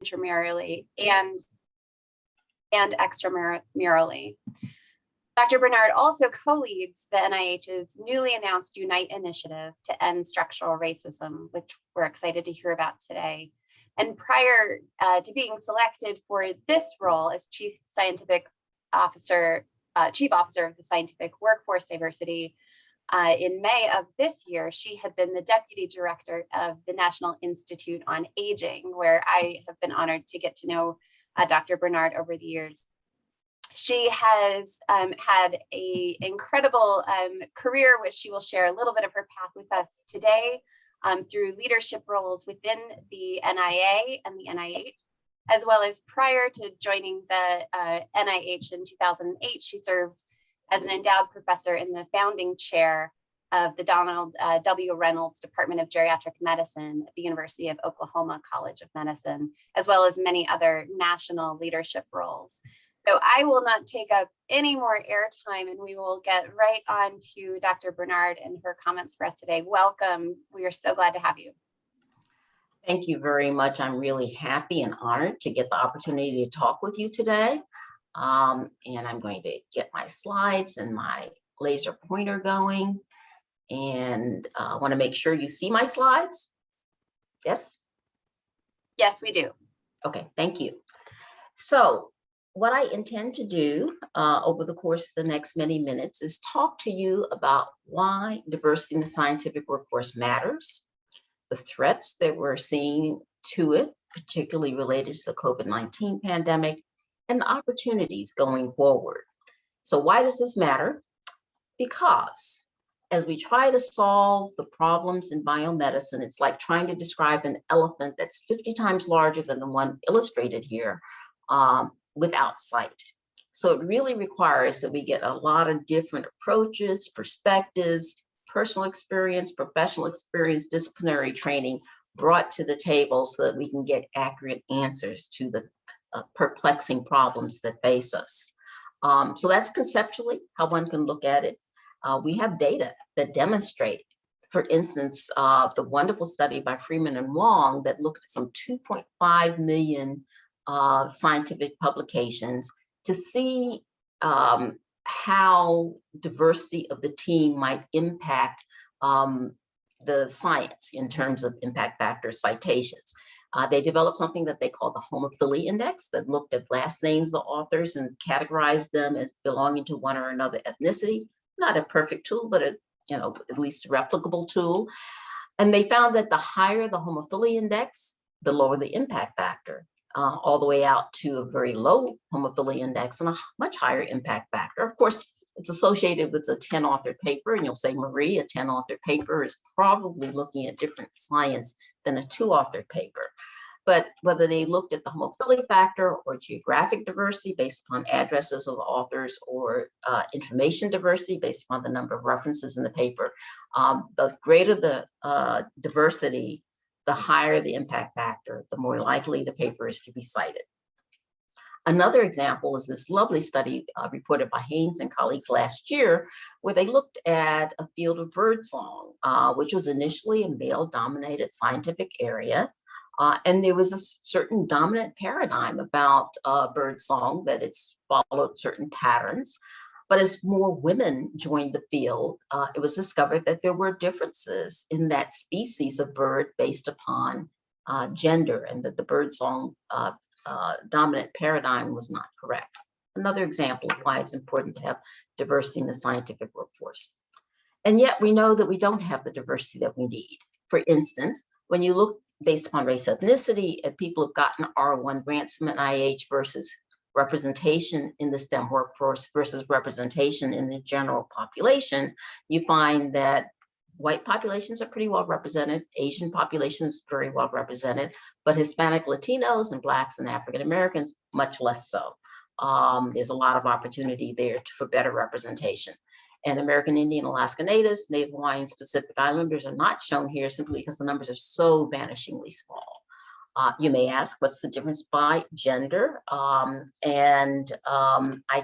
intramurally and extramurally. Dr. Bernard also co-leads the NIH's newly announced Unite initiative to end structural racism, which we're excited to hear about today. And prior to being selected for this role as Chief Officer of the Scientific Workforce Diversity, in May of this year, she had been the Deputy Director of the National Institute on Aging, where I have been honored to get to know Dr. Bernard over the years. She has had an incredible career, which she will share a little bit of her path with us today through leadership roles within the NIA and the NIH, as well as prior to joining the NIH in 2008, she served as an endowed professor in the founding chair of the Donald W. Reynolds Department of Geriatric Medicine at the University of Oklahoma College of Medicine, as well as many other national leadership roles. So I will not take up any more airtime, and we will get right on to Dr. Bernard and her comments for us today. Welcome. We are so glad to have you. Thank you very much. I'm really happy and honored to get the opportunity to talk with you today. And I'm going to get my slides and my laser pointer going. And I want to make sure you see my slides. Yes? Yes, we do. Okay, thank you. So what I intend to do over the course of the next many minutes is talk to you about why diversity in the scientific workforce matters, the threats that we're seeing to it, particularly related to the COVID-19 pandemic, and the opportunities going forward. So why does this matter? Because as we try to solve the problems in biomedicine, it's like trying to describe an elephant that's 50 times larger than the one illustrated here without sight. So it really requires that we get a lot of different approaches, perspectives, personal experience, professional experience, disciplinary training brought to the table so that we can get accurate answers to the perplexing problems that face us. So that's conceptually how one can look at it. We have data that demonstrate, for instance, the wonderful study by Friedman and Wong that looked at some 2.5 million scientific publications to see how diversity of the team might impact the science in terms of impact factor citations. They developed something that they call the homophily index that looked at last names of the authors and categorized them as belonging to one or another ethnicity. Not a perfect tool, but at least a replicable tool. And they found that the higher the homophily index, the lower the impact factor, all the way out to a very low homophily index and a much higher impact factor. Of course, it's associated with a 10-authored paper, and you'll say, Marie, a 10-authored paper is probably looking at different science than a 2-authored paper. But whether they looked at the homophily factor or geographic diversity based upon addresses of the authors or information diversity based upon the number of references in the paper, the greater the diversity, the higher the impact factor, the more likely the paper is to be cited. Another example is this lovely study reported by Haynes and colleagues last year, where they looked at a field of birdsong, which was initially a male-dominated scientific area. And there was a certain dominant paradigm about birdsong, that it's followed certain patterns. But as more women joined the field, it was discovered that there were differences in that species of bird based upon gender, and that the birdsong dominant paradigm was not correct. Another example of why it's important to have diversity in the scientific workforce. And yet we know that we don't have the diversity that we need. For instance, when you look based upon race ethnicity at people who've gotten R1 grants from NIH versus representation in the STEM workforce versus representation in the general population, you find that white populations are pretty well represented, Asian populations very well represented, but Hispanic, Latinos, and Blacks and African Americans, much less so. There's a lot of opportunity there for better representation. And American Indian, Alaska Natives, Native Hawaiian, Pacific Islanders are not shown here simply because the numbers are so vanishingly small. You may ask, what's the difference by gender? I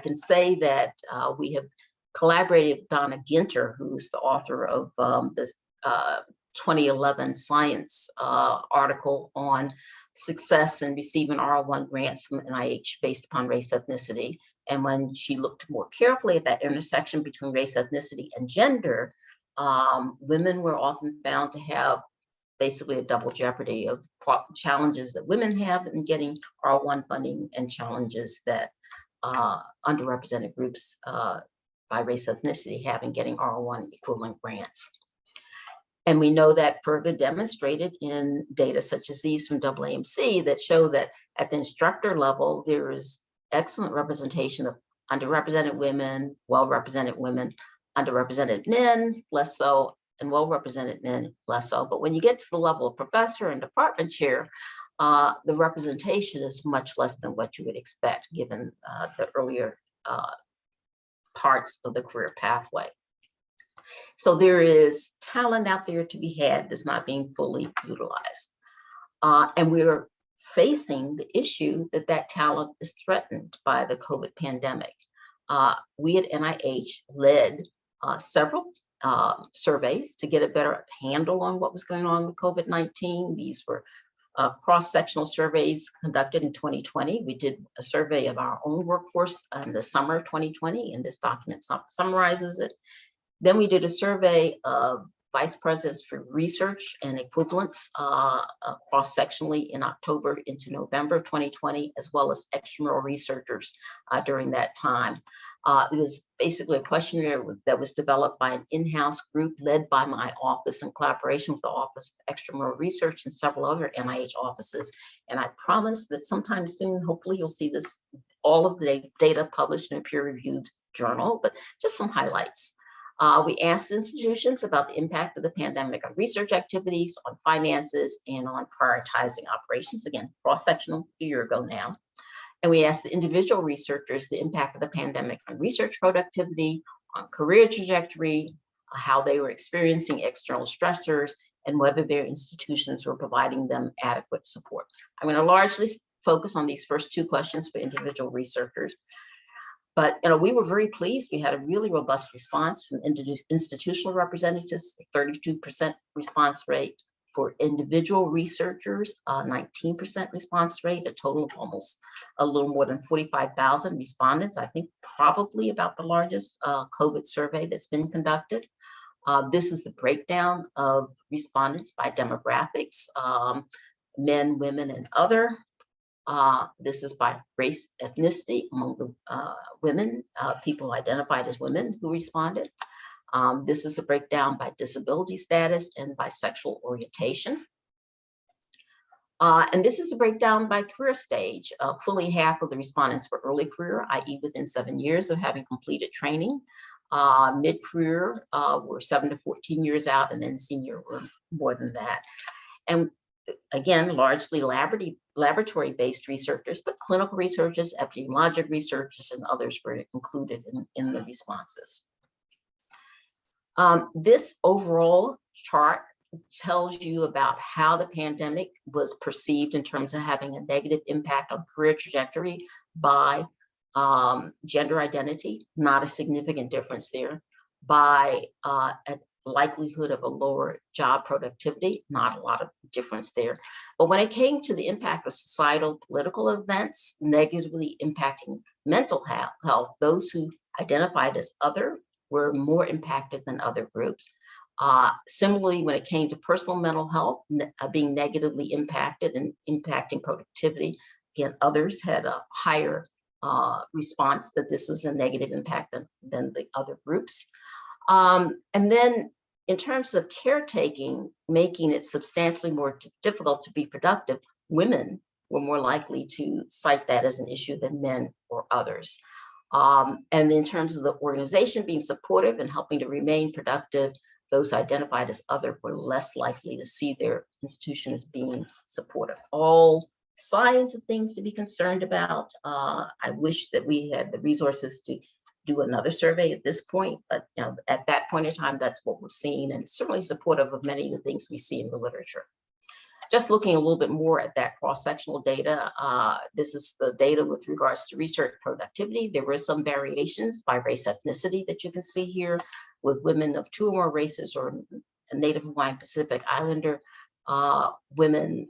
can say that we have collaborated with Donna Ginter, who's the author of the 2011 Science article on success in receiving R1 grants from NIH based upon race ethnicity. And when she looked more carefully at that intersection between race, ethnicity, and gender, women were often found to have basically a double jeopardy of challenges that women have in getting R1 funding and challenges that underrepresented groups by race, ethnicity have in getting R1 equivalent grants. And we know that further demonstrated in data such as these from AAMC that show that at the instructor level, there is excellent representation of underrepresented women, well-represented women, underrepresented men, less so, and well-represented men, less so. But when you get to the level of professor and department chair, the representation is much less than what you would expect given the earlier parts of the career pathway. So there is talent out there to be had that's not being fully utilized. And we're facing the issue that that talent is threatened by the COVID pandemic. We at NIH led several surveys to get a better handle on what was going on with COVID-19. These were cross-sectional surveys conducted in 2020. We did a survey of our own workforce in the summer of 2020, and this document summarizes it. Then we did a survey of vice presidents for research and equivalence cross-sectionally in October into November of 2020, as well as extramural researchers during that time. It was basically a questionnaire that was developed by an in-house group led by my office in collaboration with the Office of Extramural Research and several other NIH offices. And I promise that sometime soon, hopefully you'll see this, all of the data published in a peer-reviewed journal, but just some highlights. We asked institutions about the impact of the pandemic on research activities, on finances, and on prioritizing operations. Again, cross-sectional, a year ago now. And we asked the individual researchers the impact of the pandemic on research productivity, on career trajectory, how they were experiencing external stressors, and whether their institutions were providing them adequate support. I'm going to largely focus on these first two questions for individual researchers. But we were very pleased. We had a really robust response from institutional representatives, 32% response rate. For individual researchers, 19% response rate, a total of almost a little more than 45,000 respondents. I think probably about the largest COVID survey that's been conducted. This is the breakdown of respondents by demographics, men, women, and other. This is by race, ethnicity among the women, people identified as women who responded. This is the breakdown by disability status and by sexual orientation. And this is the breakdown by career stage. Fully half of the respondents were early career, i.e. within 7 years of having completed training. Mid-career were 7 to 14 years out, and then senior were more than that. And again, largely laboratory-based researchers, but clinical researchers, epidemiologic researchers, and others were included in the responses. This overall chart tells you about how the pandemic was perceived in terms of having a negative impact on career trajectory by gender identity, not a significant difference there, by a likelihood of a lower job productivity, not a lot of difference there. But when it came to the impact of societal political events negatively impacting mental health, those who identified as other were more impacted than other groups. Similarly, when it came to personal mental health being negatively impacted and impacting productivity, again, others had a higher response that this was a negative impact than the other groups. And then in terms of caretaking, making it substantially more difficult to be productive, women were more likely to cite that as an issue than men or others. And in terms of the organization being supportive and helping to remain productive, those identified as other were less likely to see their institution as being supportive. All signs of things to be concerned about. I wish that we had the resources to do another survey at this point, but at that point in time, that's what we're seeing, and certainly supportive of many of the things we see in the literature. Just looking a little bit more at that cross-sectional data, this is the data with regards to research productivity. There were some variations by race ethnicity that you can see here, with women of 2 or more races or Native Hawaiian Pacific Islander women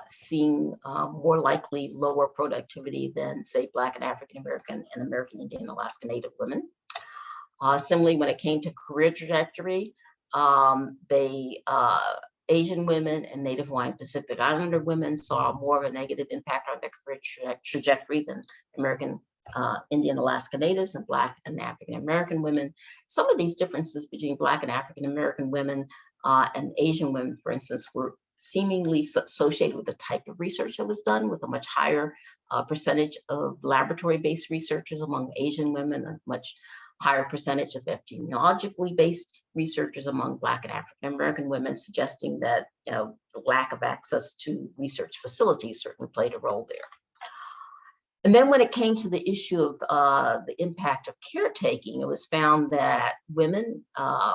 seeing more likely lower productivity than, say, Black and African American and American Indian Alaska Native women. Similarly, when it came to career trajectory, Asian women and Native Hawaiian Pacific Islander women saw more of a negative impact on their career trajectory than American Indian Alaska Natives and Black and African American women. Some of these differences between Black and African American women and Asian women, for instance, were seemingly associated with the type of research that was done, with a much higher percentage of laboratory-based researchers among Asian women, a much higher percentage of epidemiologically based researchers among Black and African American women, suggesting that the lack of access to research facilities certainly played a role there. And then when it came to the issue of the impact of caretaking, it was found that women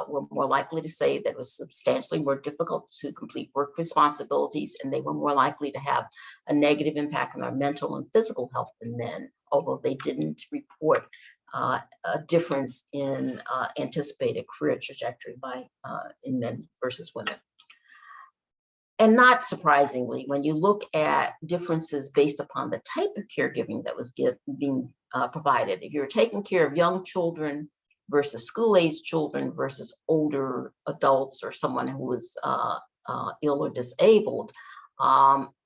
were more likely to say that it was substantially more difficult to complete work responsibilities, and they were more likely to have a negative impact on their mental and physical health than men, although they didn't report a difference in anticipated career trajectory in men versus women. And not surprisingly, when you look at differences based upon the type of caregiving that was being provided, if you're taking care of young children versus school-aged children versus older adults or someone who was ill or disabled,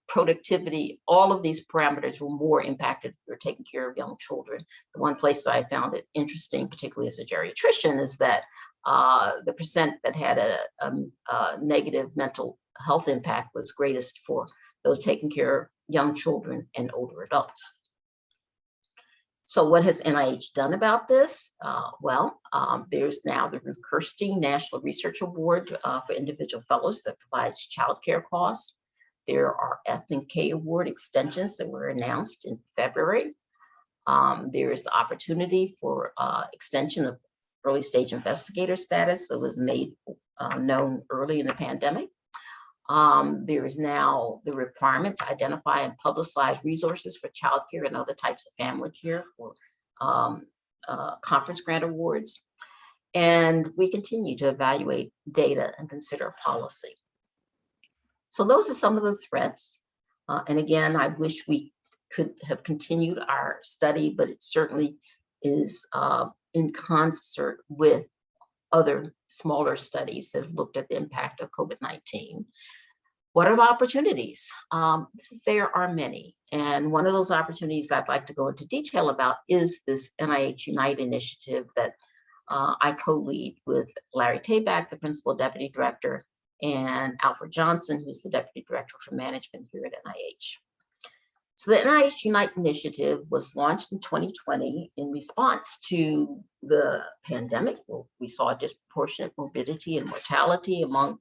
productivity, all of these parameters were more impacted if you're taking care of young children. The one place that I found it interesting, particularly as a geriatrician, is that the percent that had a negative mental health impact was greatest for those taking care of young children and older adults. So what has NIH done about this? There's now the Ruth Kirstein National Research Award for individual fellows that provides childcare costs. There are F&K Award extensions that were announced in February. There is the opportunity for extension of early stage investigator status that was made known early in the pandemic. There is now the requirement to identify and publicize resources for childcare and other types of family care for conference grant awards. And we continue to evaluate data and consider policy. So those are some of the threats. And again, I wish we could have continued our study, but it certainly is in concert with other smaller studies that looked at the impact of COVID-19. What are the opportunities? There are many. And one of those opportunities I'd like to go into detail about is this NIH Unite initiative that I co-lead with Larry Tabak, the Principal Deputy Director, and Alfred Johnson, who's the Deputy Director for Management here at NIH. So the NIH Unite initiative was launched in 2020 in response to the pandemic. We saw disproportionate morbidity and mortality among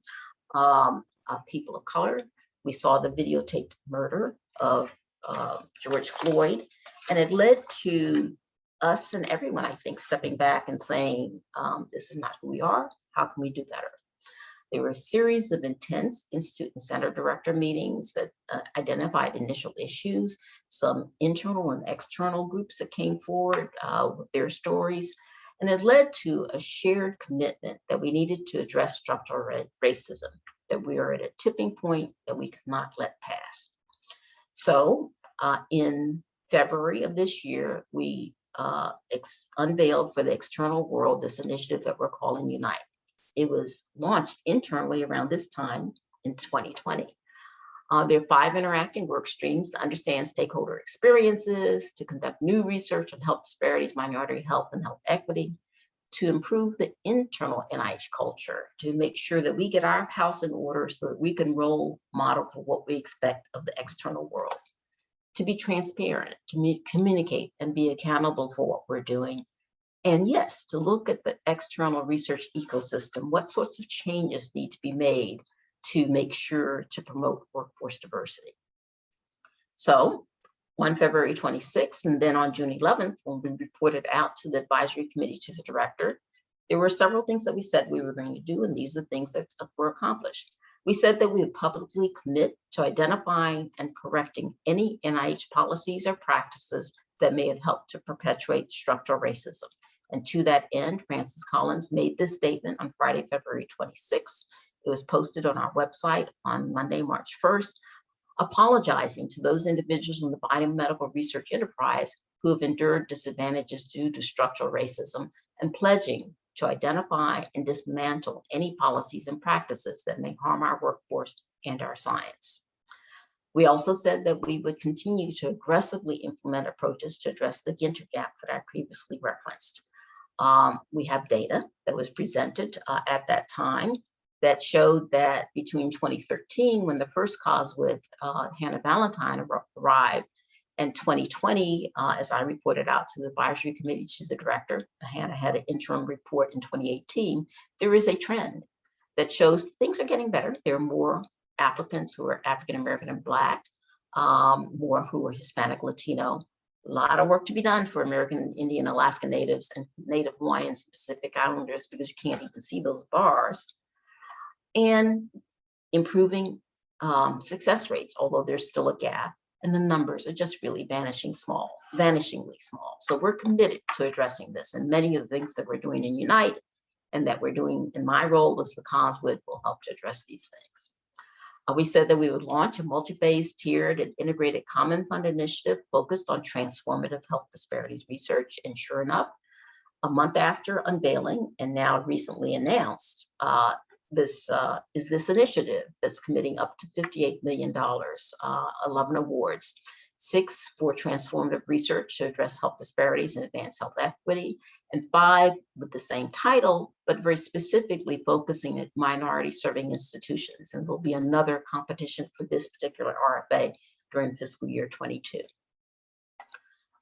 people of color. We saw the videotaped murder of George Floyd, and it led to us and everyone, I think, stepping back and saying, this is not who we are. How can we do better? There were a series of intense institute and center director meetings that identified initial issues, some internal and external groups that came forward with their stories, and it led to a shared commitment that we needed to address structural racism, that we are at a tipping point that we could not let pass. So in February of this year, we unveiled for the external world this initiative that we're calling Unite. It was launched internally around this time in 2020. There are 5 interacting work streams: to understand stakeholder experiences, to conduct new research on health disparities, minority health, and health equity, to improve the internal NIH culture, to make sure that we get our house in order so that we can role model for what we expect of the external world, to be transparent, to communicate and be accountable for what we're doing. And yes, to look at the external research ecosystem, what sorts of changes need to be made to make sure to promote workforce diversity. So on February 26th, and then on June 11th, when we reported out to the advisory committee to the director, there were several things that we said we were going to do, and these are things that were accomplished. We said that we would publicly commit to identifying and correcting any NIH policies or practices that may have helped to perpetuate structural racism. And to that end, Francis Collins made this statement on Friday, February 26th It was posted on our website on Monday, March 1st, apologizing to those individuals in the biomedical research enterprise who have endured disadvantages due to structural racism and pledging to identify and dismantle any policies and practices that may harm our workforce and our science. We also said that we would continue to aggressively implement approaches to address the gender gap that I previously referenced. We have data that was presented at that time that showed that between 2013, when the first COSWID, Hannah Valentine arrived, and 2020, as I reported out to the advisory committee to the director, Hannah had an interim report in 2018, there is a trend that shows things are getting better. There are more applicants who are African-American and Black, more who are Hispanic, Latino. A lot of work to be done for American Indian, Alaska Natives, and Native Hawaiian Pacific Islanders, because you can't even see those bars. And improving success rates, although there's still a gap, and the numbers are just really vanishingly small. So we're committed to addressing this, and many of the things that we're doing in Unite and that we're doing in my role as the COSWID will help to address these things. We said that we would launch a multi-phase, tiered, and integrated common fund initiative focused on transformative health disparities research. And sure enough, a month after unveiling and now recently announced, this initiative that's committing up to $58 million, 11 awards, 6 for transformative research to address health disparities and advance health equity, and 5 with the same title, but very specifically focusing at minority serving institutions. And there'll be another competition for this particular RFA during fiscal year 22.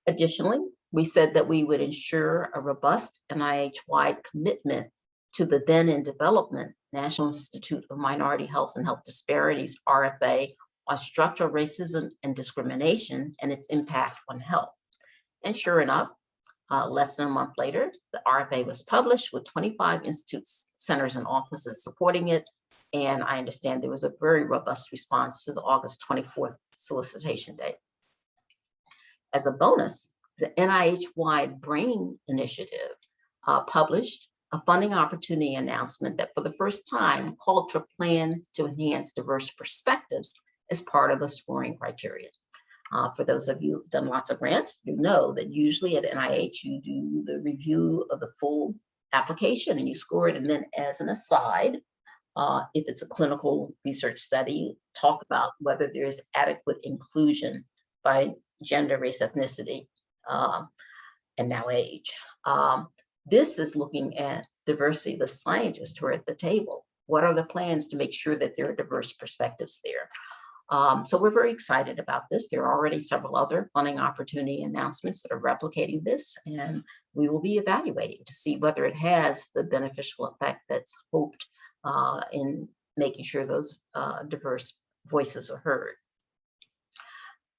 Additionally, we said that we would ensure a robust NIH-wide commitment to the then in development National Institute of Minority Health and Health Disparities RFA on structural racism and discrimination and its impact on health. And sure enough, less than a month later, the RFA was published with 25 institutes, centers, and offices supporting it. And I understand there was a very robust response to the August 24th solicitation date. As a bonus, the NIH-wide BRAIN initiative published a funding opportunity announcement that for the first time called for plans to enhance diverse perspectives as part of the scoring criteria. For those of you who've done lots of grants, you know that usually at NIH, you do the review of the full application and you score it. And then as an aside, if it's a clinical research study, talk about whether there is adequate inclusion by gender, race, ethnicity, and now age. This is looking at diversity of the scientists who are at the table. What are the plans to make sure that there are diverse perspectives there? So we're very excited about this. There are already several other funding opportunity announcements that are replicating this, and we will be evaluating to see whether it has the beneficial effect that's hoped in making sure those diverse voices are heard.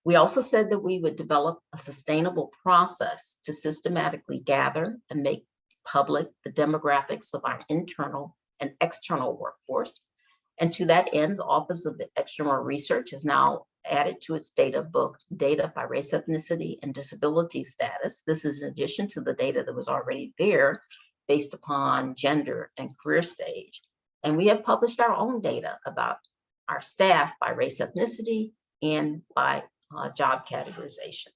We also said that we would develop a sustainable process to systematically gather and make public the demographics of our internal and external workforce. And to that end, the Office of External Research has now added to its data book, data by race, ethnicity, and disability status. This is in addition to the data that was already there based upon gender and career stage. And we have published our own data about our staff by race, ethnicity, and by job categorization.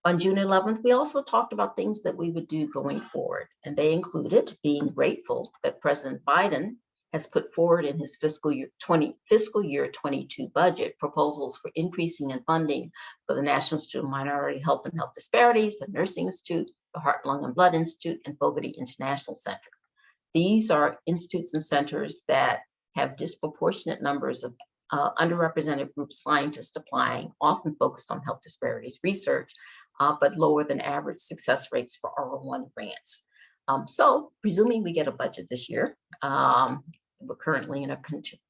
On June 11th, we also talked about things that we would do going forward, and they included being grateful that President Biden has put forward in his fiscal year 22 budget proposals for increasing in funding for the National Institute of Minority Health and Health Disparities, the Nursing Institute, the Heart, Lung, and Blood Institute, and Fogarty International Center. These are institutes and centers that have disproportionate numbers of underrepresented group scientists applying, often focused on health disparities research, but lower than average success rates for R01 grants. So presuming we get a budget this year, we're currently in a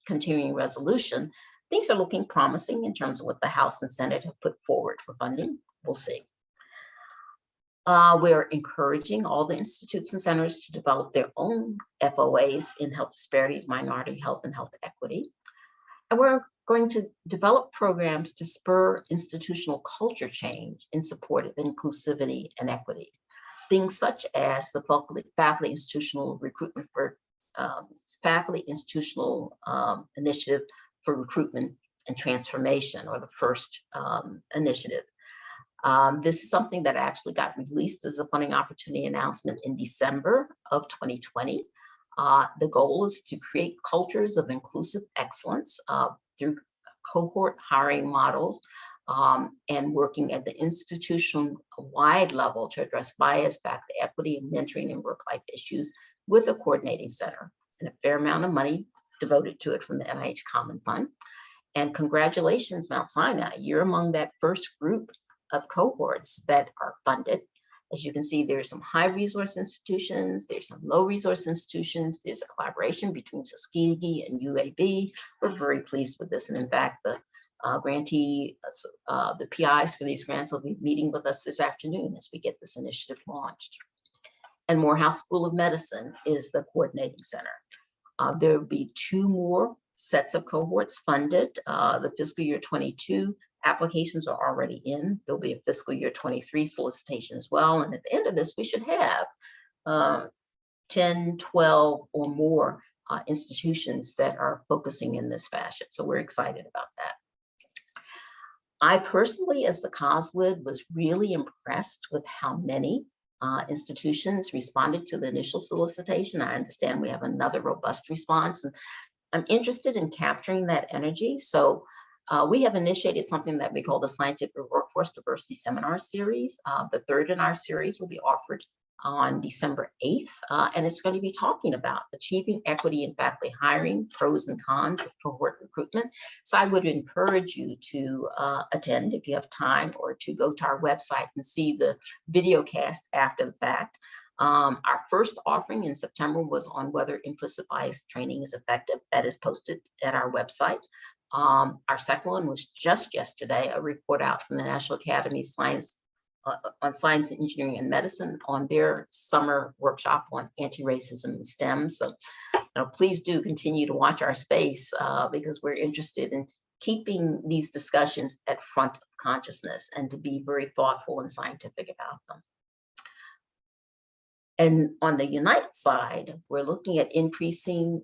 continuing resolution, things are looking promising in terms of what the House and Senate have put forward for funding. We'll see. We're encouraging all the institutes and centers to develop their own FOAs in health disparities, minority health, and health equity. And we're going to develop programs to spur institutional culture change in support of inclusivity and equity. Things such as the faculty institutional recruitment for faculty institutional initiative for recruitment and transformation, or the first initiative. This is something that actually got released as a funding opportunity announcement in December of 2020. The goal is to create cultures of inclusive excellence through cohort hiring models and working at the institution-wide level to address bias, faculty equity, and mentoring and work-life issues with a coordinating center and a fair amount of money devoted to it from the NIH Common Fund. And congratulations, Mount Sinai, you're among that first group of cohorts that are funded. As you can see, there's some high resource institutions, there's some low resource institutions, there's a collaboration between Tuskegee and UAB. We're very pleased with this. And in fact, the grantee, the PIs for these grants will be meeting with us this afternoon as we get this initiative launched. And Morehouse School of Medicine is the coordinating center. There will be 2 more sets of cohorts funded. The fiscal year 22 applications are already in. There'll be a fiscal year 23 solicitation as well. And at the end of this, we should have 10, 12 or more institutions that are focusing in this fashion. So we're excited about that. I personally, as the COSWID, was really impressed with how many institutions responded to the initial solicitation. I understand we have another robust response, and I'm interested in capturing that energy. So we have initiated something that we call the Scientific Workforce Diversity Seminar Series. The 3rd in our series will be offered on December 8th, and it's going to be talking about achieving equity in faculty hiring, pros and cons of cohort recruitment. So I would encourage you to attend if you have time, or to go to our website and see the video cast after the fact. Our first offering in September was on whether implicit bias training is effective. That is posted at our website. Our second one was just yesterday, a report out from the National Academy of Science on Science, Engineering, and Medicine on their summer workshop on anti-racism in STEM. So please do continue to watch our space because we're interested in keeping these discussions at front of consciousness and to be very thoughtful and scientific about them. And on the Unite side, we're looking at increasing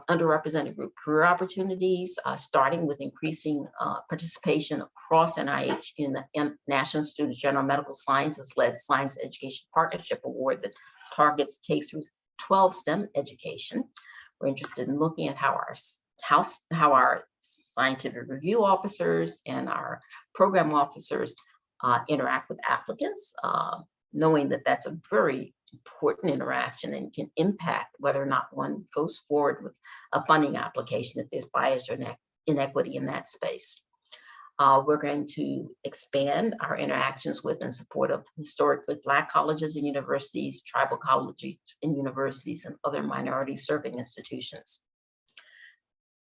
underrepresented group career opportunities, starting with increasing participation across NIH in the National Institute of General Medical Sciences-led Science Education Partnership Award that targets K through 12 STEM education. We're interested in looking at how our scientific review officers and our program officers interact with applicants, knowing that that's a very important interaction and can impact whether or not one goes forward with a funding application if there's bias or inequity in that space. We're going to expand our interactions with and support of historically Black colleges and universities, tribal colleges and universities, and other minority serving institutions.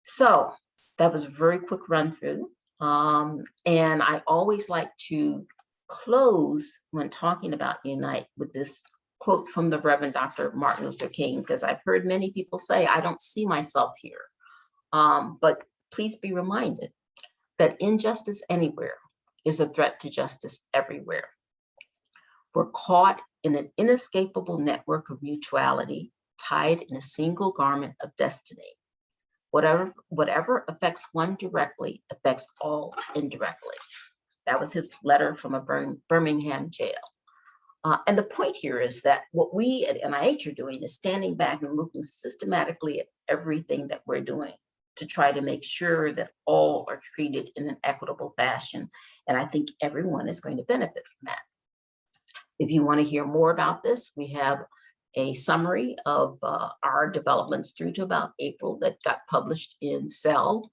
So that was a very quick run through. And I always like to close when talking about Unite with this quote from the Reverend Dr. Martin Luther King, because I've heard many people say, I don't see myself here. But please be reminded that injustice anywhere is a threat to justice everywhere. We're caught in an inescapable network of mutuality, tied in a single garment of destiny. Whatever affects one directly affects all indirectly. That was his letter from a Birmingham jail. And the point here is that what we at NIH are doing is standing back and looking systematically at everything that we're doing to try to make sure that all are treated in an equitable fashion. And I think everyone is going to benefit from that. If you want to hear more about this, we have a summary of our developments through to about April that got published in Cell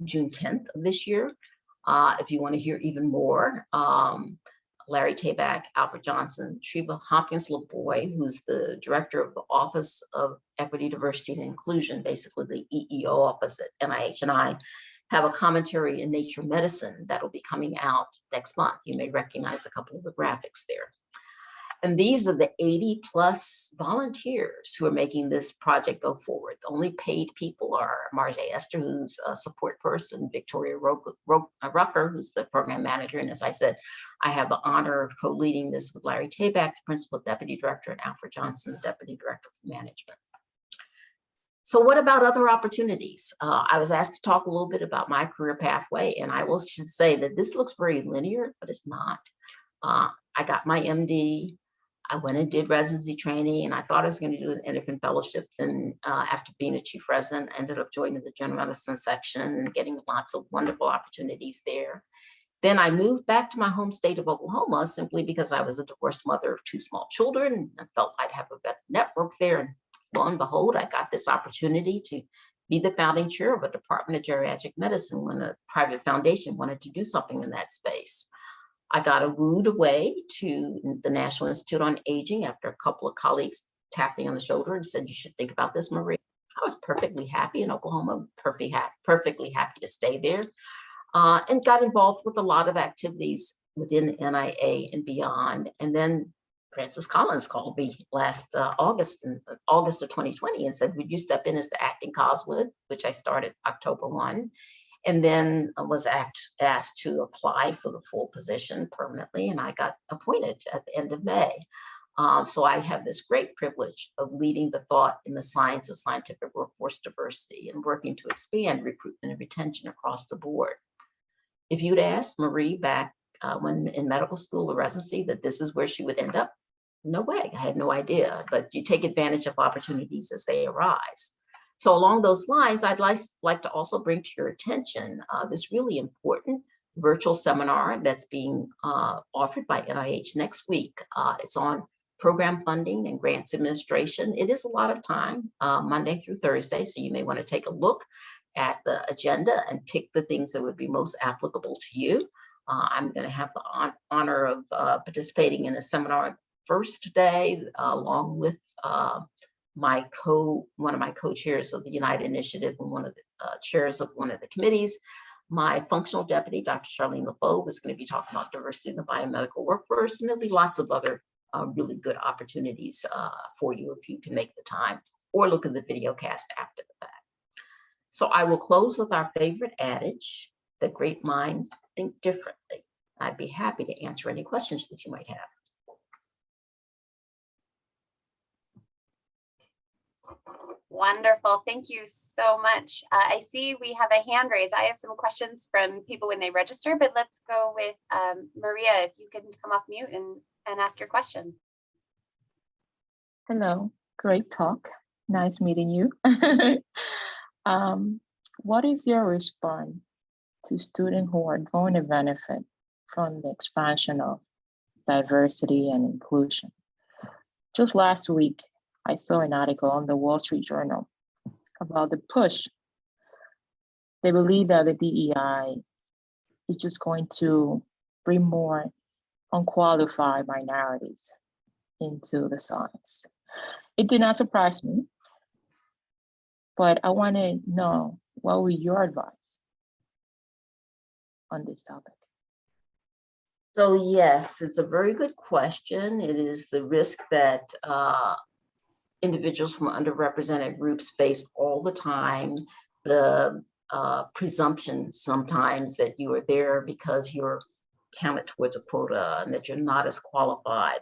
June 10th of this year. If you want to hear even more, Larry Tabak, Alfred Johnson, Treva Hopkins-LaBoy, who's the director of the Office of Equity, Diversity, and Inclusion, basically the EEO office at NIH, and I have a commentary in Nature Medicine that'll be coming out next month. You may recognize a couple of the graphics there. And these are the 80 plus volunteers who are making this project go forward. The only paid people are Marjay Esther, who's a support person, Victoria Rucker, who's the program manager. And as I said, I have the honor of co-leading this with Larry Tabak, the principal deputy director, and Alfred Johnson, the deputy director for management. So what about other opportunities? I was asked to talk a little bit about my career pathway, and I will should say that this looks very linear, but it's not. I got my MD. I went and did residency training, and I thought I was going to do an endocrine fellowship. And after being a chief resident, I ended up joining the general medicine section and getting lots of wonderful opportunities there. Then I moved back to my home state of Oklahoma simply because I was a divorced mother of 2 small children, and I felt I'd have a better network there. And lo and behold, I got this opportunity to be the founding chair of a department of geriatric medicine when a private foundation wanted to do something in that space. I got wooed away to the National Institute on Aging after a couple of colleagues tapped me on the shoulder and said, "You should think about this, Marie." I was perfectly happy in Oklahoma, perfectly happy to stay there, and got involved with a lot of activities within NIA and beyond. And then Francis Collins called me last August of 2020 and said, "Would you step in as the acting Coswood?" which I started October 1. And then was asked to apply for the full position permanently, and I got appointed at the end of May. So I have this great privilege of leading the thought in the science of scientific workforce diversity and working to expand recruitment and retention across the board. If you'd asked Marie back when in medical school or residency that this is where she would end up, no way, I had no idea, but you take advantage of opportunities as they arise. So along those lines, I'd like to also bring to your attention this really important virtual seminar that's being offered by NIH next week. It's on program funding and grants administration. It is a lot of time, Monday through Thursday, so you may want to take a look at the agenda and pick the things that would be most applicable to you. I'm going to have the honor of participating in a seminar first day, along with one of my co-chairs of the Unite initiative and one of the chairs of one of the committees. My functional deputy, Dr. Charlene LaFoe, is going to be talking about diversity in the biomedical workforce, and there'll be lots of other really good opportunities for you if you can make the time or look at the video cast after the fact. So I will close with our favorite adage, that great minds think differently. I'd be happy to answer any questions that you might have. Wonderful. Thank you so much. I see we have a hand raised. I have some questions from people when they register, but let's go with Maria, if you can come off mute and ask your question. Hello, great talk. Nice meeting you. What is your response to students who are going to benefit from the expansion of diversity and inclusion? Just last week, I saw an article on the Wall Street Journal about the push. They believe that the DEI is just going to bring more unqualified minorities into the science. It did not surprise me, but I want to know, what would your advice on this topic? So yes, it's a very good question. It is the risk that individuals from underrepresented groups face all the time. The presumption sometimes that you are there because you're counted towards a quota and that you're not as qualified.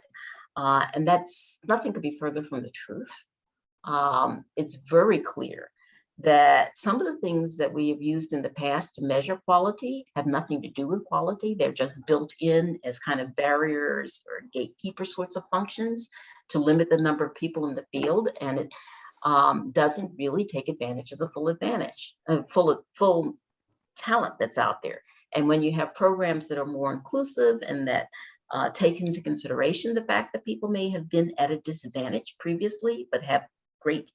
And that's nothing could be further from the truth. It's very clear that some of the things that we have used in the past to measure quality have nothing to do with quality. They're just built in as kind of barriers or gatekeeper sorts of functions to limit the number of people in the field. And it doesn't really take advantage of the full talent that's out there. And when you have programs that are more inclusive and that take into consideration the fact that people may have been at a disadvantage previously, but have great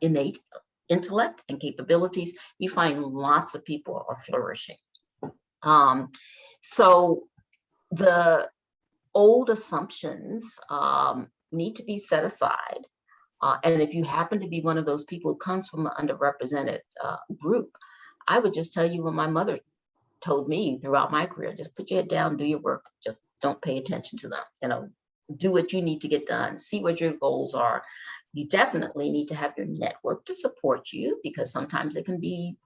innate intellect and capabilities, you find lots of people are flourishing. So the old assumptions need to be set aside. And if you happen to be one of those people who comes from an underrepresented group, I would just tell you what my mother told me throughout my career: just put your head down, do your work, just don't pay attention to them. Do what you need to get done, see what your goals are. You definitely need to have your network to support you, because sometimes it can be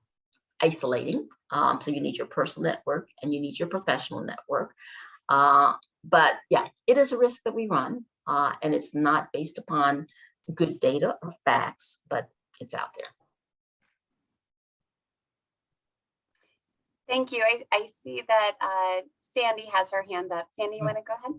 isolating. So you need your personal network and you need your professional network. But yeah, it is a risk that we run, and it's not based upon good data or facts, but it's out there. Thank you. I see that Sandy has her hand up. Sandy, you want to go ahead?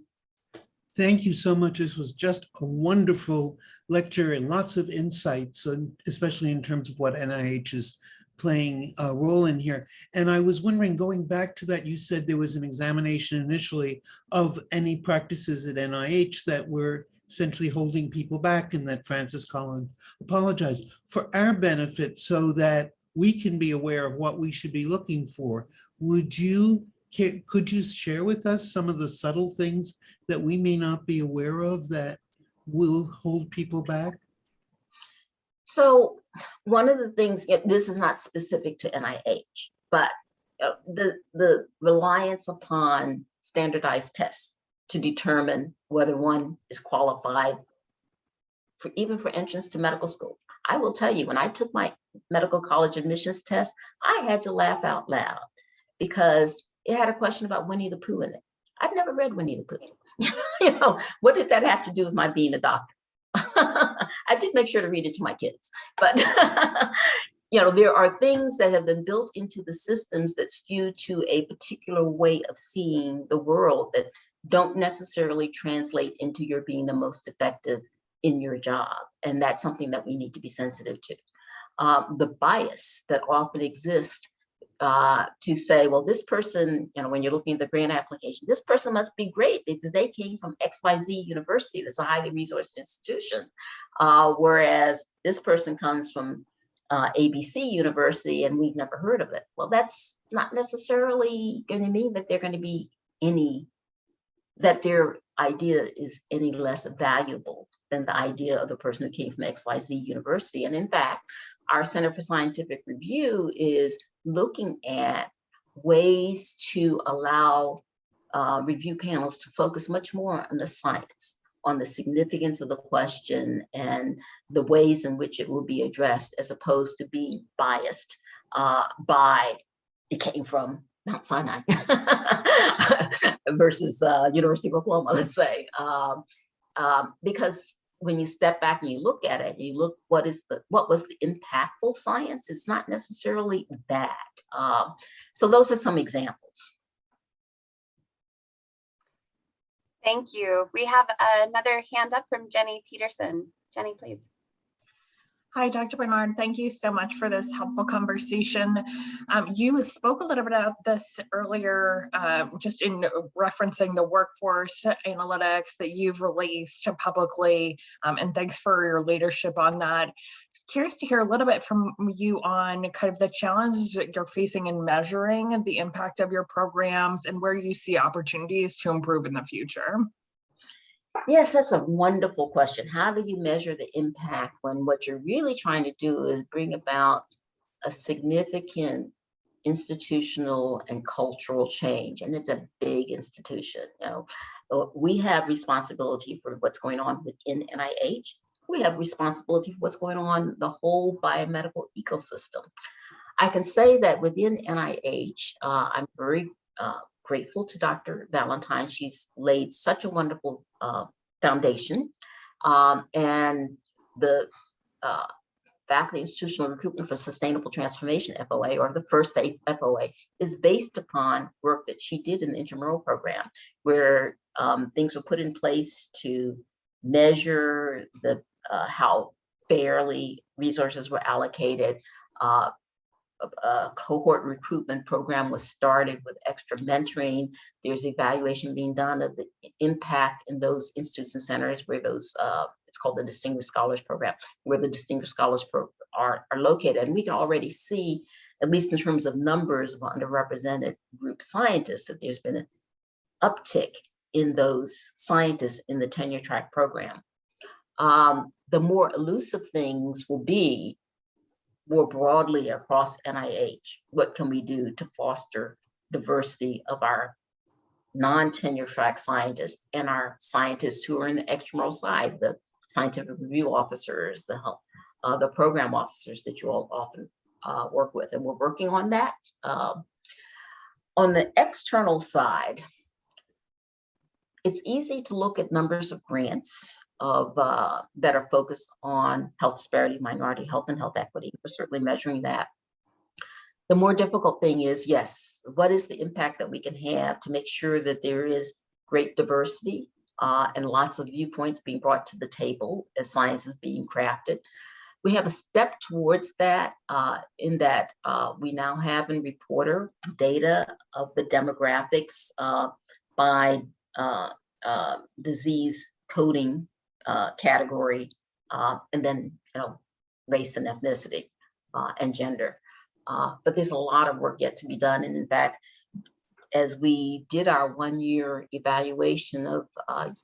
Thank you so much. This was just a wonderful lecture and lots of insights, especially in terms of what NIH is playing a role in here. And I was wondering, going back to that, you said there was an examination initially of any practices at NIH that were essentially holding people back, and that Francis Collins apologized. For our benefit, so that we can be aware of what we should be looking for, could you share with us some of the subtle things that we may not be aware of that will hold people back? So one of the things, this is not specific to NIH, but the reliance upon standardized tests to determine whether one is qualified for even for entrance to medical school. I will tell you, when I took my medical college admissions test, I had to laugh out loud because it had a question about Winnie the Pooh in it. I'd never read Winnie the Pooh. You know, what did that have to do with my being a doctor? I did make sure to read it to my kids, but you know, there are things that have been built into the systems that skew to a particular way of seeing the world that don't necessarily translate into your being the most effective in your job. And that's something that we need to be sensitive to. The bias that often exists to say, well, this person, you know, when you're looking at the grant application, this person must be great because they came from XYZ University, that's a highly resourced institution, whereas this person comes from ABC University and we've never heard of it. Well, that's not necessarily going to mean that they're going to be that their idea is any less valuable than the idea of the person who came from XYZ University. And in fact, our Center for Scientific Review is looking at ways to allow review panels to focus much more on the science, on the significance of the question and the ways in which it will be addressed, as opposed to being biased by it came from Mount Sinai versus University of Oklahoma, let's say, because when you step back and you look at it, you look what was the impactful science. It's not necessarily that. So those are some examples. Thank you. We have another hand up from Jenny Peterson. Jenny, please. Hi, Dr. Bernard. Thank you so much for this helpful conversation. You spoke a little bit about this earlier, just in referencing the workforce analytics that you've released publicly, and thanks for your leadership on that. Just curious to hear a little bit from you on kind of the challenges that you're facing in measuring the impact of your programs and where you see opportunities to improve in the future. Yes, that's a wonderful question. How do you measure the impact when what you're really trying to do is bring about a significant institutional and cultural change? And it's a big institution. You know, we have responsibility for what's going on within NIH. We have responsibility for what's going on the whole biomedical ecosystem. I can say that within NIH, I'm very grateful to Dr. Valentine. She's laid such a wonderful foundation, and the Faculty Institutional Recruitment for Sustainable Transformation, FOA, or the first FOA, is based upon work that she did in the intramural program, where things were put in place to measure how fairly resources were allocated. A cohort recruitment program was started with extra mentoring. There's evaluation being done of the impact in those institutes and centers where those, it's called the Distinguished Scholars Program, where the Distinguished Scholars are located. And we can already see, at least in terms of numbers of underrepresented group scientists, that there's been an uptick in those scientists in the tenure track program. The more elusive things will be more broadly across NIH. What can we do to foster diversity of our non-tenure track scientists and our scientists who are in the extramural side, the scientific review officers, the program officers that you all often work with, and we're working on that. On the external side, it's easy to look at numbers of grants of that are focused on health disparity, minority health, and health equity. We're certainly measuring that. The more difficult thing is, yes, what is the impact that we can have to make sure that there is great diversity and lots of viewpoints being brought to the table as science is being crafted. We have a step towards that in that we now have in Reporter data of the demographics by disease coding category, and then race and ethnicity and gender. But there's a lot of work yet to be done. And in fact, as we did our 1-year evaluation of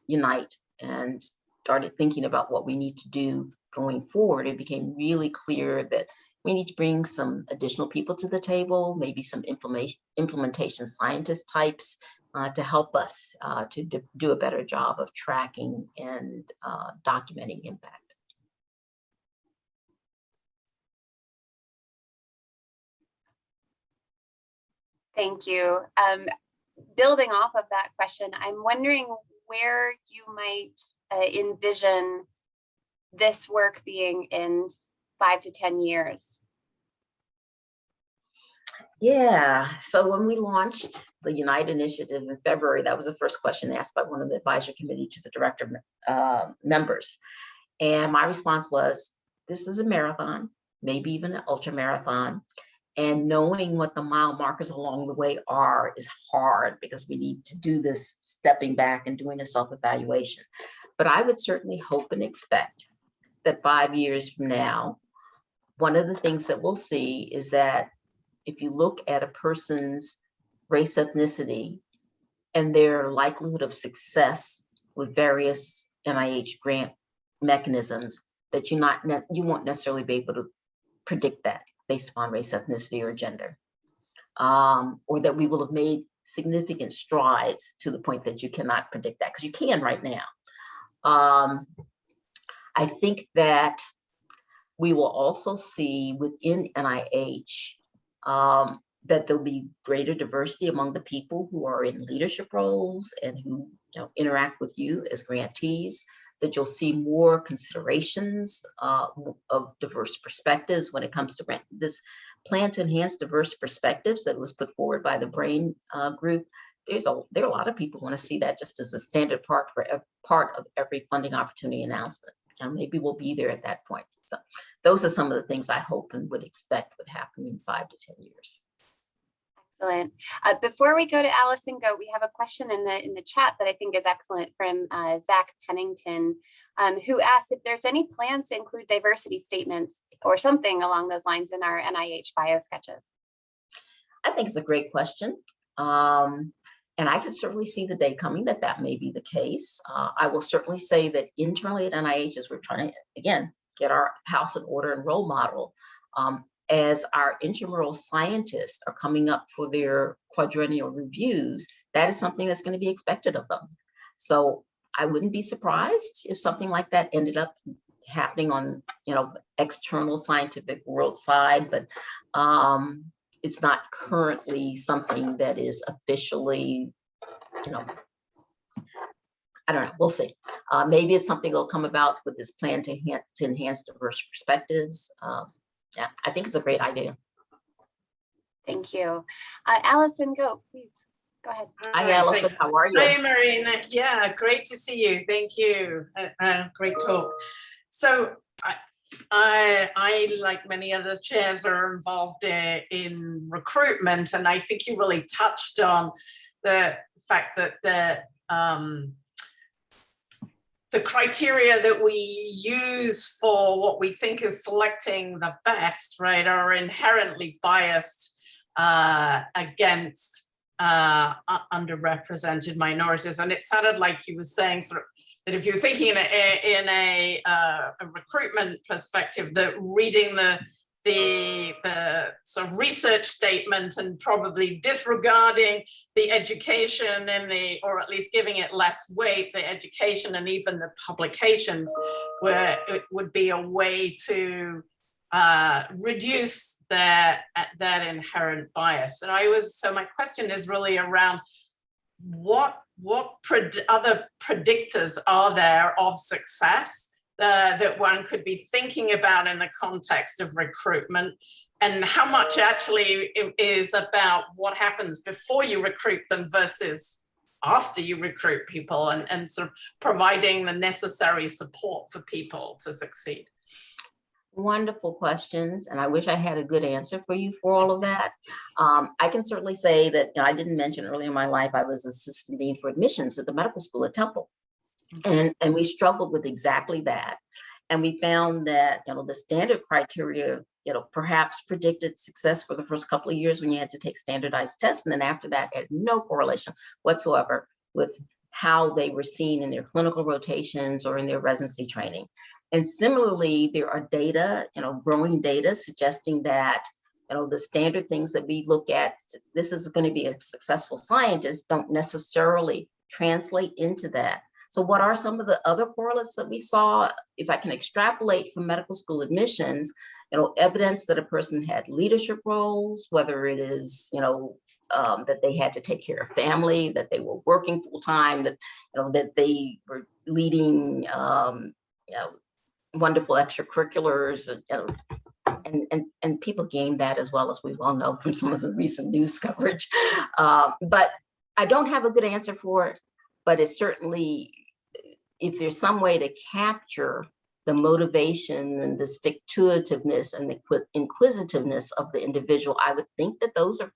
Unite and started thinking about what we need to do going forward, it became really clear that we need to bring some additional people to the table, maybe some implementation scientist types to help us to do a better job of tracking and documenting impact. Thank you. Building off of that question, I'm wondering where you might envision this work being in 5 to 10 years. Yeah, so when we launched the Unite initiative in February, that was the first question asked by one of the advisory committee to the director members. And my response was, this is a marathon, maybe even an ultra marathon. And knowing what the mile markers along the way are is hard because we need to do this stepping back and doing a self-evaluation. But I would certainly hope and expect that 5 years from now, one of the things that we'll see is that if you look at a person's race, ethnicity, and their likelihood of success with various NIH grant mechanisms, that you won't necessarily be able to predict that based upon race, ethnicity, or gender, or that we will have made significant strides to the point that you cannot predict that, because you can right now. I think that we will also see within NIH that there'll be greater diversity among the people who are in leadership roles and who interact with you as grantees, that you'll see more considerations of diverse perspectives when it comes to this plan to enhance diverse perspectives that was put forward by the BRAIN group. There are a lot of people who want to see that just as a standard part of every funding opportunity announcement. And maybe we'll be there at that point. So those are some of the things I hope and would expect would happen in 5 to 10 years. Excellent. Before we go to Allison Goat, we have a question in the chat that I think is excellent from Zach Pennington, who asked if there's any plans to include diversity statements or something along those lines in our NIH bio sketches. I think it's a great question. And I can certainly see the day coming that may be the case. I will certainly say that internally at NIH, as we're trying to, again, get our house in order and role model, as our intramural scientists are coming up for their quadrennial reviews, that is something that's going to be expected of them. So I wouldn't be surprised if something like that ended up happening on, external scientific world side, but it's not currently something that is officially, I don't know, we'll see. Maybe it's something that'll come about with this plan to enhance diverse perspectives. Yeah, I think it's a great idea. Thank you. Allison, go, please. Go ahead. Hi, Allison. Thanks. How are you? Hi, Marina. Yeah, great to see you. Thank you. Great talk. So I, like many other chairs, are involved in recruitment, and I think you really touched on the fact that the criteria that we use for what we think is selecting the best, right, are inherently biased against underrepresented minorities. And it sounded like you were saying sort of that if you're thinking in a recruitment perspective, that reading the sort of research statement and probably disregarding the education or at least giving it less weight, the education and even the publications, where it would be a way to reduce that inherent bias. And so my question is really around other predictors are there of success that one could be thinking about in the context of recruitment, and how much actually is about what happens before you recruit them versus after you recruit people, and sort of providing the necessary support for people to succeed? Wonderful questions, and I wish I had a good answer for you for all of that. I can certainly say that, I didn't mention earlier in my life, I was assistant dean for admissions at the medical school at Temple. And we struggled with exactly that. And we found that, the standard criteria, perhaps predicted success for the first couple of years when you had to take standardized tests. And then after that, had no correlation whatsoever with how they were seen in their clinical rotations or in their residency training. And similarly, there are data, growing data suggesting that, the standard things that we look at, this is going to be a successful scientist, don't necessarily translate into that. So what are some of the other correlates that we saw? If I can extrapolate from medical school admissions, evidence that a person had leadership roles, whether it is, that they had to take care of family, that they were working full time, that, that they were leading, wonderful extracurriculars, and people gained that, as well, as we well know from some of the recent news coverage. But I don't have a good answer for it, but it's certainly, if there's some way to capture the motivation and the stick-to-itiveness and the inquisitiveness of the individual, I would think that those are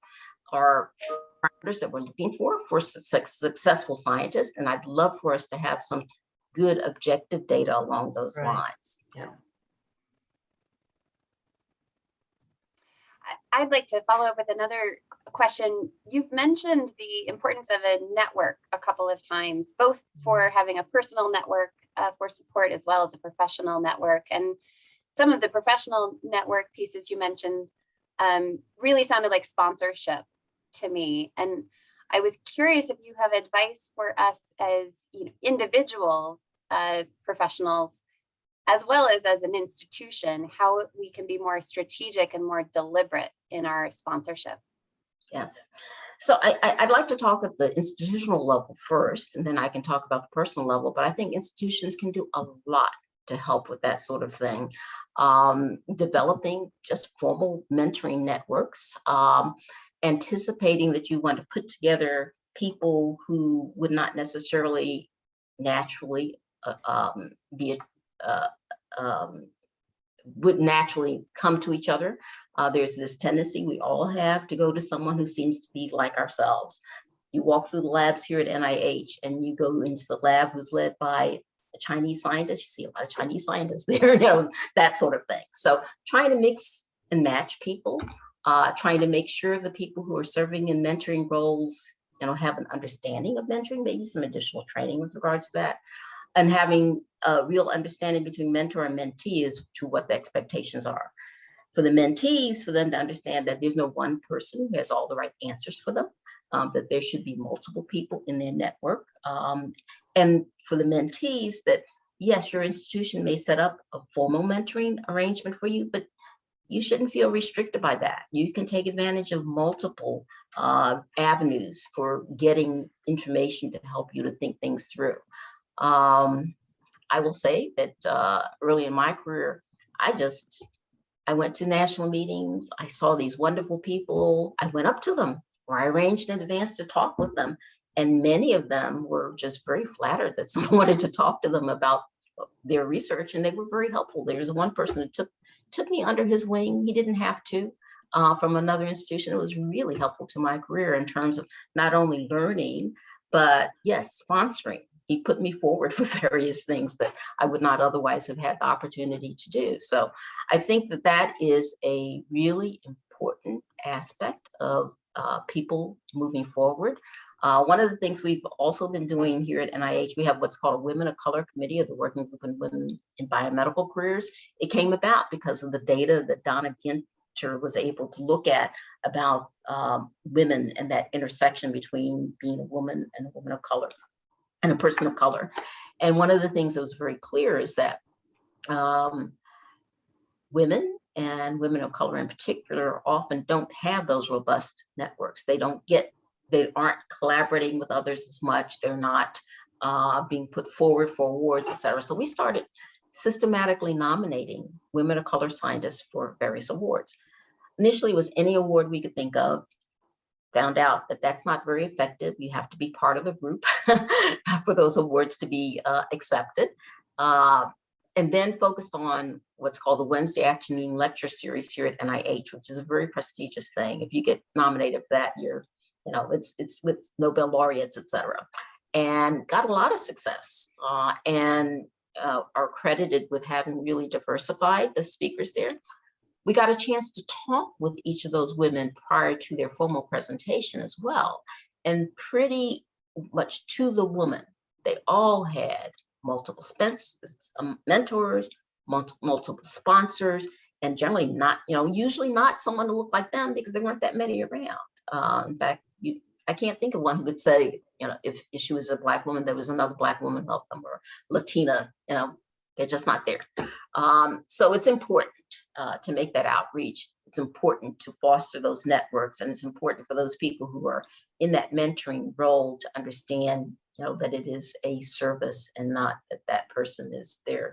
parameters that we're looking for successful scientists. And I'd love for us to have some good objective data along those lines. Yeah. I'd like to follow up with another question. You've mentioned the importance of a network a couple of times, both for having a personal network for support as well as a professional network. And some of the professional network pieces you mentioned really sounded like sponsorship to me. And I was curious if you have advice for us as individual professionals, as well as an institution, how we can be more strategic and more deliberate in our sponsorship. Yes. So I'd like to talk at the institutional level first, and then I can talk about the personal level, but I think institutions can do a lot to help with that sort of thing. Developing just formal mentoring networks, anticipating that you want to put together people who would not necessarily naturally would naturally come to each other. There's this tendency we all have to go to someone who seems to be like ourselves. You walk through the labs here at NIH and you go into the lab who's led by a Chinese scientist, you see a lot of Chinese scientists there, that sort of thing. So trying to mix and match people, trying to make sure the people who are serving in mentoring roles, have an understanding of mentoring, maybe some additional training with regards to that, and having a real understanding between mentor and mentee as to what the expectations are. For the mentees, for them to understand that there's no one person who has all the right answers for them, that there should be multiple people in their network. And for the mentees, that yes, your institution may set up a formal mentoring arrangement for you, but you shouldn't feel restricted by that. You can take advantage of multiple avenues for getting information to help you to think things through. I will say that early in my career, I went to national meetings. I saw these wonderful people. I went up to them, or I arranged in advance to talk with them. And many of them were just very flattered that someone wanted to talk to them about their research, and they were very helpful. There was one person who took me under his wing. He didn't have to, from another institution. It was really helpful to my career in terms of not only learning, but yes, sponsoring. He put me forward for various things that I would not otherwise have had the opportunity to do. So I think that that is a really important aspect of people moving forward. One of the things we've also been doing here at NIH, we have what's called a Women of Color Committee of the Working Group on Women in Biomedical Careers. It came about because of the data that Donna Ginter was able to look at about women and that intersection between being a woman and a woman of color and a person of color. And one of the things that was very clear is that women and women of color in particular often don't have those robust networks. They don't get they aren't collaborating with others as much. They're not being put forward for awards, et cetera. So we started systematically nominating women of color scientists for various awards. Initially, it was any award we could think of. Found out that that's not very effective. You have to be part of the group for those awards to be accepted. And then focused on what's called the Wednesday afternoon lecture series here at NIH, which is a very prestigious thing. If you get nominated for that, you're, it's with Nobel laureates, et cetera. And got a lot of success and are credited with having really diversified the speakers there. We got a chance to talk with each of those women prior to their formal presentation as well. And pretty much to the woman, they all had multiple mentors, multiple sponsors, and generally not, usually not someone who looked like them because there weren't that many around. In fact, I can't think of one who would say, if she was a Black woman, there was another Black woman who helped them, or Latina, they're just not there. So it's important to make that outreach. It's important to foster those networks, and it's important for those people who are in that mentoring role to understand, that it is a service and not that that person is there.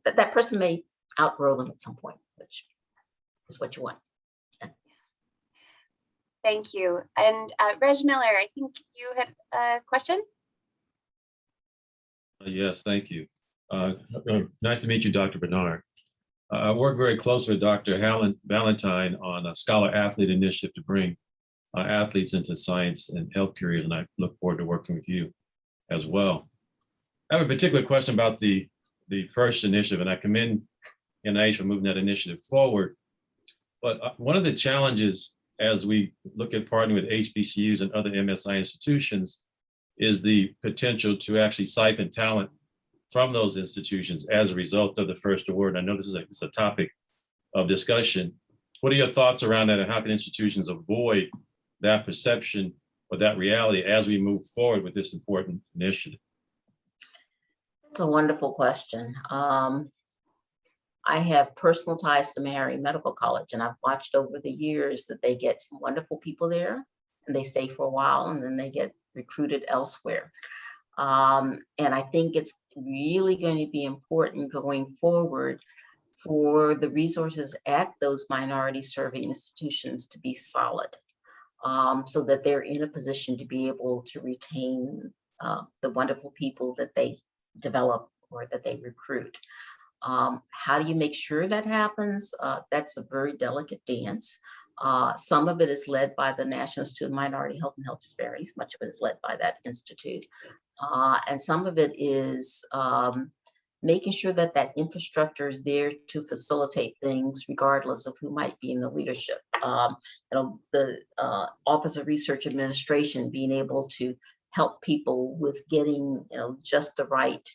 That person may outgrow them at some point, which is what you want. Thank you. And Reg Miller, I think you had a question? Yes, thank you. Nice to meet you, Dr. Bernard. I work very closely with Dr. Valentine on a Scholar Athlete initiative to bring athletes into science and healthcare, and I look forward to working with you as well. I have a particular question about the first initiative, and I commend NIH for moving that initiative forward. But one of the challenges as we look at partnering with HBCUs and other MSI institutions is the potential to actually siphon talent from those institutions as a result of the first award. I know this is a topic of discussion. What are your thoughts around that, and how can institutions avoid that perception or that reality as we move forward with this important initiative? It's a wonderful question. I have personal ties to Mary Medical College, and I've watched over the years that they get some wonderful people there, and they stay for a while, and then they get recruited elsewhere. And I think it's really going to be important going forward for the resources at those minority serving institutions to be solid, so that they're in a position to be able to retain the wonderful people that they develop or that they recruit. How do you make sure that happens? That's a very delicate dance. Some of it is led by the National Institute of Minority Health and Health Disparities. Much of it is led by that institute. And some of it is making sure that that infrastructure is there to facilitate things regardless of who might be in the leadership. The Office of Research Administration being able to help people with getting just the right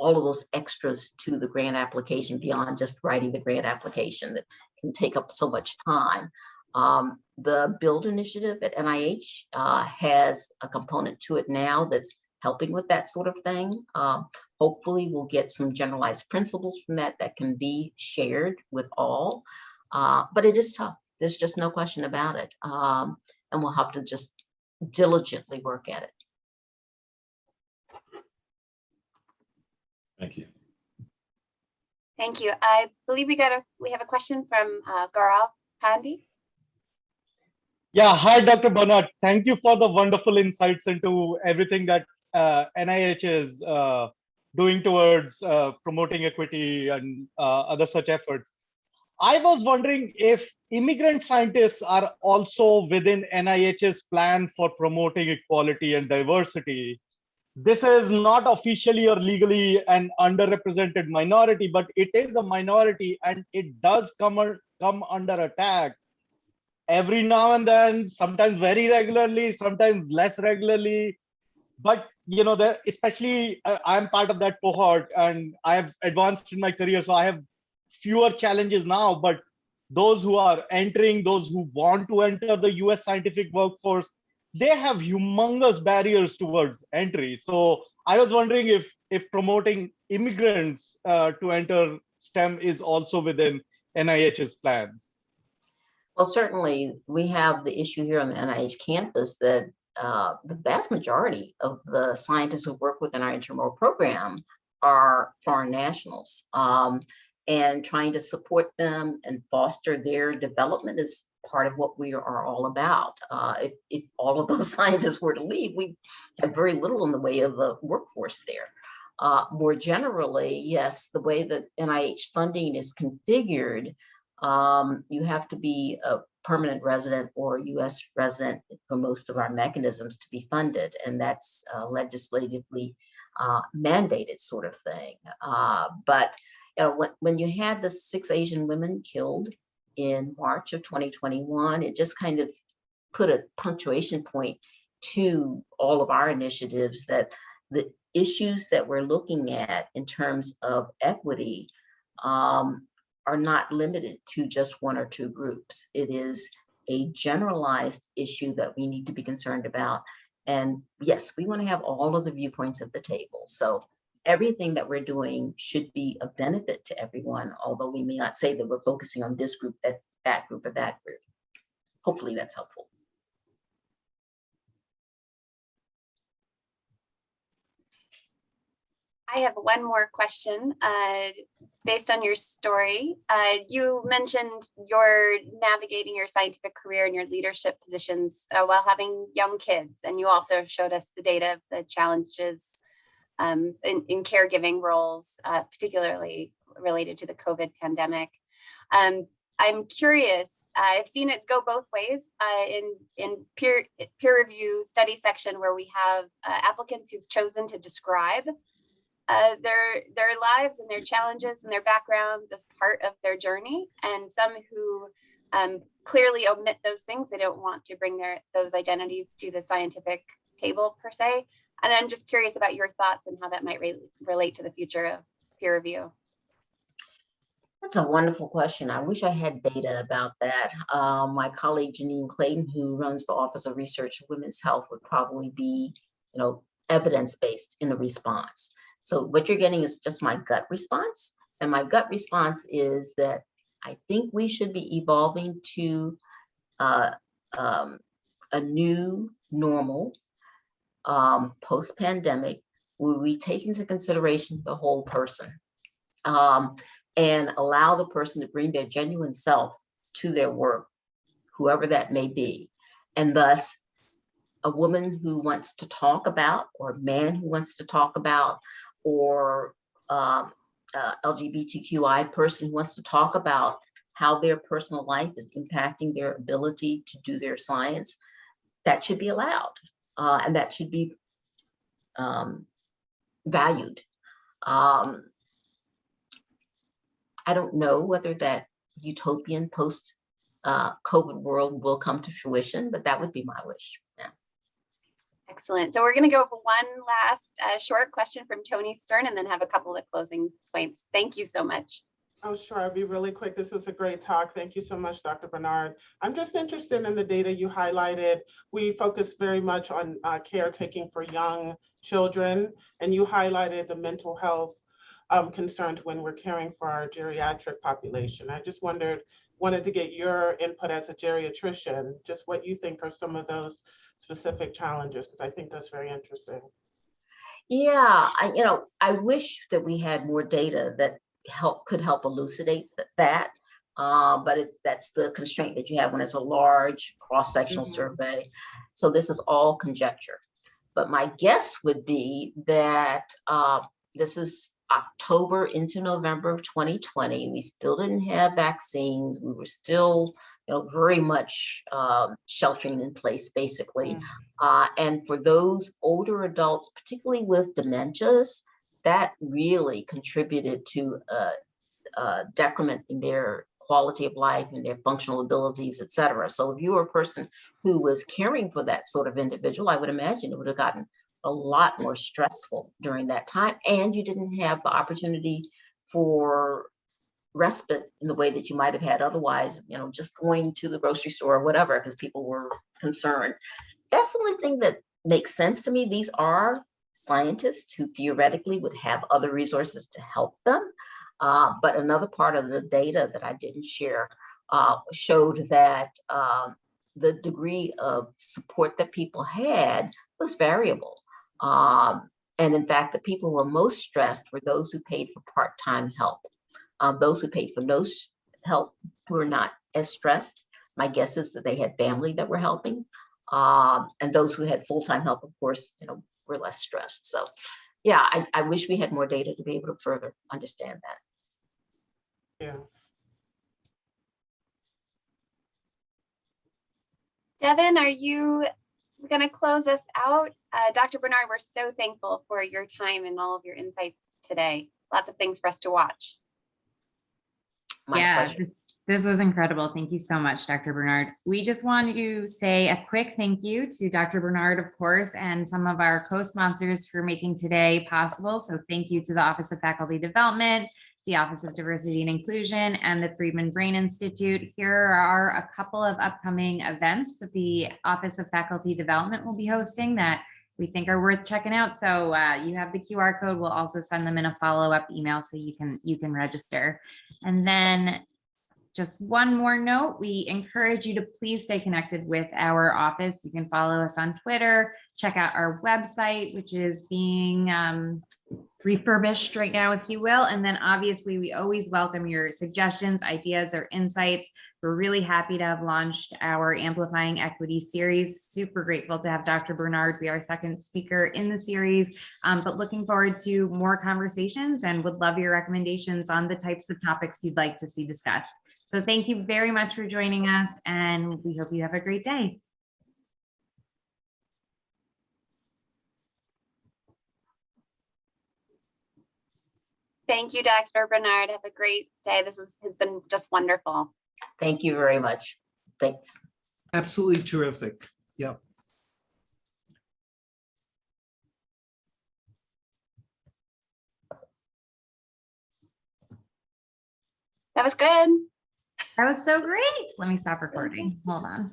all of those extras to the grant application beyond just writing the grant application that can take up so much time. The BUILD initiative at NIH has a component to it now that's helping with that sort of thing. Hopefully we'll get some generalized principles from that can be shared with all, but it is tough. There's just no question about it. And we'll have to just diligently work at it. Thank you. Thank you. I believe we have a question from Gaurav Pandey. Yeah, hi, Dr. Bernard. Thank you for the wonderful insights into everything that NIH is doing towards promoting equity and other such efforts. I was wondering if immigrant scientists are also within NIH's plan for promoting equality and diversity. This is not officially or legally an underrepresented minority, but it is a minority, and it does come under attack every now and then, sometimes very regularly, sometimes less regularly. But especially I'm part of that cohort, and I have advanced in my career, so I have fewer challenges now. But those who are entering, those who want to enter the US scientific workforce, they have humongous barriers towards entry. So I was wondering if promoting immigrants to enter STEM is also within NIH's plans. Well, certainly we have the issue here on the NIH campus that the vast majority of the scientists who work within our intramural program are foreign nationals. And trying to support them and foster their development is part of what we are all about. If all of those scientists were to leave, we have very little in the way of a workforce there. More generally, yes, the way that NIH funding is configured, you have to be a permanent resident or US resident for most of our mechanisms to be funded, and that's legislatively mandated sort of thing. But you know, when you had the 6 Asian women killed in March of 2021, it just kind of put a punctuation point to all of our initiatives that the issues that we're looking at in terms of equity are not limited to just 1 or 2 groups. It is a generalized issue that we need to be concerned about. And yes, we want to have all of the viewpoints at the table. So everything that we're doing should be a benefit to everyone, although we may not say that we're focusing on this group, that group, or that group. Hopefully that's helpful. I have one more question based on your story. You mentioned you're navigating your scientific career and your leadership positions while having young kids. And you also showed us the data of the challenges in caregiving roles, particularly related to the COVID pandemic. I'm curious, I've seen it go both ways in peer review study section where we have applicants who've chosen to describe their lives and their challenges and their backgrounds as part of their journey, and some who clearly omit those things. They don't want to bring those identities to the scientific table per se. And I'm just curious about your thoughts and how that might relate to the future of peer review. That's a wonderful question. I wish I had data about that. My colleague Janine Clayton, who runs the Office of Research of Women's Health, would probably be, evidence-based in the response. So what you're getting is just my gut response. And my gut response is that I think we should be evolving to a new normal post-pandemic, where we take into consideration the whole person and allow the person to bring their genuine self to their work, whoever that may be. And thus, a woman who wants to talk about, or a man who wants to talk about, or LGBTQI person who wants to talk about how their personal life is impacting their ability to do their science, that should be allowed. And that should be valued. I don't know whether that utopian post-COVID world will come to fruition, but that would be my wish. Yeah. Excellent. So we're going to go for one last short question from Tony Stern and then have a couple of closing points. Thank you so much. Oh, sure. I'll be really quick. This was a great talk. Thank you so much, Dr. Bernard. I'm just interested in the data you highlighted. We focus very much on caretaking for young children, and you highlighted the mental health concerns when we're caring for our geriatric population. I just wanted to get your input as a geriatrician, just what you think are some of those specific challenges, because I think that's very interesting. Yeah, I wish that we had more data that could help elucidate that, but that's the constraint that you have when it's a large cross-sectional survey. So this is all conjecture. But my guess would be that this is October into November of 2020. We still didn't have vaccines. We were still, very much sheltering in place, basically. And for those older adults, particularly with dementias, that really contributed to a decrement in their quality of life and their functional abilities, et cetera. So if you were a person who was caring for that sort of individual, I would imagine it would have gotten a lot more stressful during that time. And you didn't have the opportunity for respite in the way that you might have had otherwise, just going to the grocery store or whatever, because people were concerned. That's the only thing that makes sense to me. These are scientists who theoretically would have other resources to help them. But another part of the data that I didn't share showed that the degree of support that people had was variable. And in fact, the people who were most stressed were those who paid for part-time help. Those who paid for no help were not as stressed. My guess is that they had family that were helping. And those who had full-time help, of course, were less stressed. So yeah, I wish we had more data to be able to further understand that. Yeah. Devin, are you going to close us out? Dr. Bernard, we're so thankful for your time and all of your insights today. Lots of things for us to watch. My pleasure. This was incredible. Thank you so much, Dr. Bernard. We just want to say a quick thank you to Dr. Bernard, of course, and some of our co-sponsors for making today possible. So thank you to the Office of Faculty Development, the Office of Diversity and Inclusion, and the Friedman Brain Institute. Here are a couple of upcoming events that the Office of Faculty Development will be hosting that we think are worth checking out. So you have the QR code. We'll also send them in a follow-up email so you can register. And then just one more note, we encourage you to please stay connected with our office. You can follow us on Twitter, check out our website, which is being refurbished right now, if you will. And then obviously we always welcome your suggestions, ideas, or insights. We're really happy to have launched our Amplifying Equity series. Super grateful to have Dr. Bernard be our second speaker in the series, but looking forward to more conversations and would love your recommendations on the types of topics you'd like to see discussed. So thank you very much for joining us, and we hope you have a great day. Thank you, Dr. Bernard. Have a great day. This has been just wonderful. Thank you very much. Thanks. Absolutely terrific. Yep. That was good. That was so great. Let me stop recording. Hold on.